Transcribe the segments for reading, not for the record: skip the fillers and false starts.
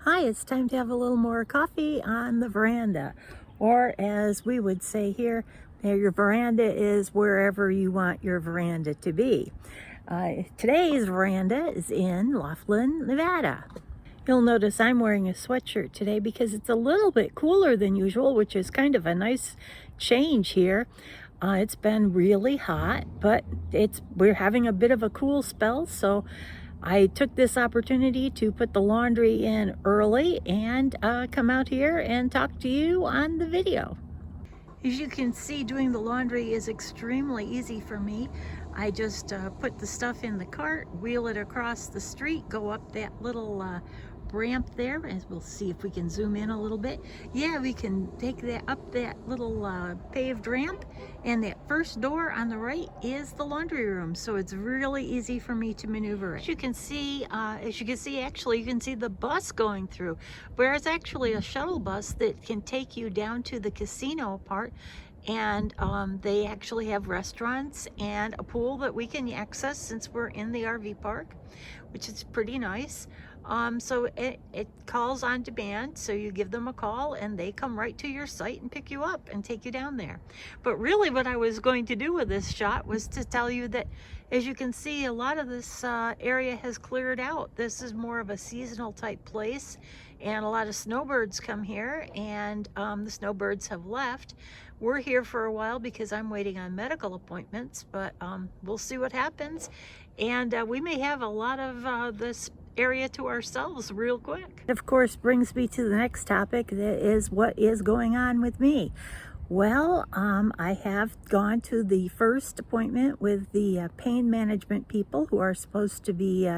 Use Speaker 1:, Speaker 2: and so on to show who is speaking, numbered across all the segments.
Speaker 1: Hi, it's time to have a little more coffee on the veranda. Or as we would say here, your veranda is wherever you want your veranda to be. Today's veranda is in Laughlin, Nevada. You'll notice I'm wearing a sweatshirt today because it's a little bit cooler than usual, which is kind of a nice change here. It's been really hot, but we're having a bit of a cool spell, so I took this opportunity to put the laundry in early and come out here and talk to you on the video. As you can see, doing the laundry is extremely easy for me. I just put the stuff in the cart, wheel it across the street, go up that little ramp there, as we'll see if we can zoom in a little bit. Yeah, we can take that up that little paved ramp, and that first door on the right is the laundry room, so it's really easy for me to maneuver it. As you can see, actually you can see the bus going through, where it's actually a shuttle bus that can take you down to the casino part. And they actually have restaurants and a pool that we can access since we're in the RV park, which is pretty nice. So it calls on demand, so you give them a call and they come right to your site and pick you up and take you down there. But really what I was going to do with this shot was to tell you that, as you can see, a lot of this area has cleared out. This is more of a seasonal type place, and a lot of snowbirds come here, and the snowbirds have left. We're here for a while because I'm waiting on medical appointments, but we'll see what happens. And we may have a lot of this area to ourselves real quick. Of course, brings me to the next topic, that is what is going on with me. Well, I have gone to the first appointment with the pain management people who are supposed to be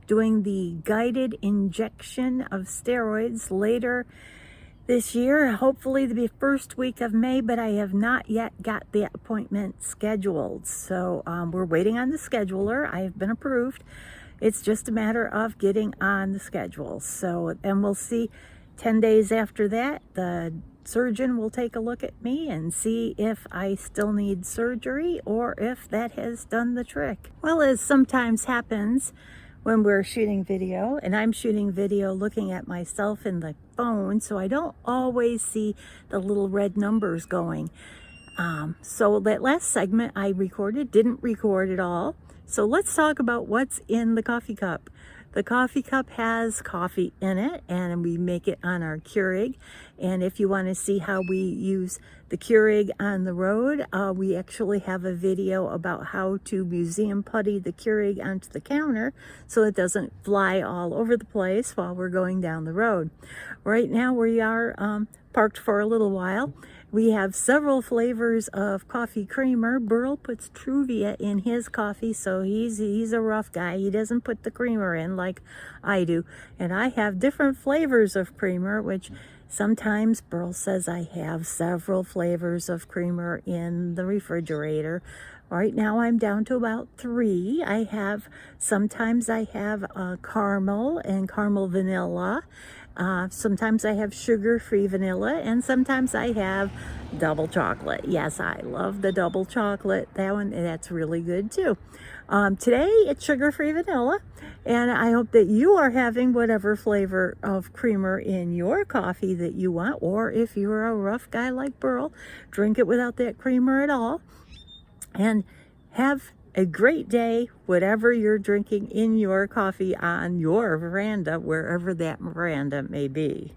Speaker 1: doing the guided injection of steroids later this year, hopefully the first week of May, but I have not yet got the appointment scheduled. So we're waiting on the scheduler. I have been approved. It's just a matter of getting on the schedule. So, and we'll see 10 days after that, the surgeon will take a look at me and see if I still need surgery or if that has done the trick. Well, as sometimes happens when we're shooting video, and I'm shooting video looking at myself in the phone, so I don't always see the little red numbers going. So that last segment I recorded didn't record at all. So let's talk about what's in the coffee cup. The coffee cup has coffee in it, and we make it on our Keurig. And if you want to see how we use the Keurig on the road, we actually have a video about how to museum putty the Keurig onto the counter so it doesn't fly all over the place while we're going down the road. Right now we are parked for a little while. We have several flavors of coffee creamer. Burl puts Truvia in his coffee, so he's a rough guy. He doesn't put the creamer in like I do. And I have different flavors of creamer, which sometimes Burl says I have several flavors of creamer in the refrigerator. Right now I'm down to about 3. Sometimes I have caramel and caramel vanilla. Sometimes I have sugar-free vanilla, and sometimes I have double chocolate. Yes, I love the double chocolate. That's really good too. Today it's sugar-free vanilla, and I hope that you are having whatever flavor of creamer in your coffee that you want, or if you're a rough guy like Burl, drink it without that creamer at all. And have a great day, whatever you're drinking in your coffee on your veranda, wherever that veranda may be.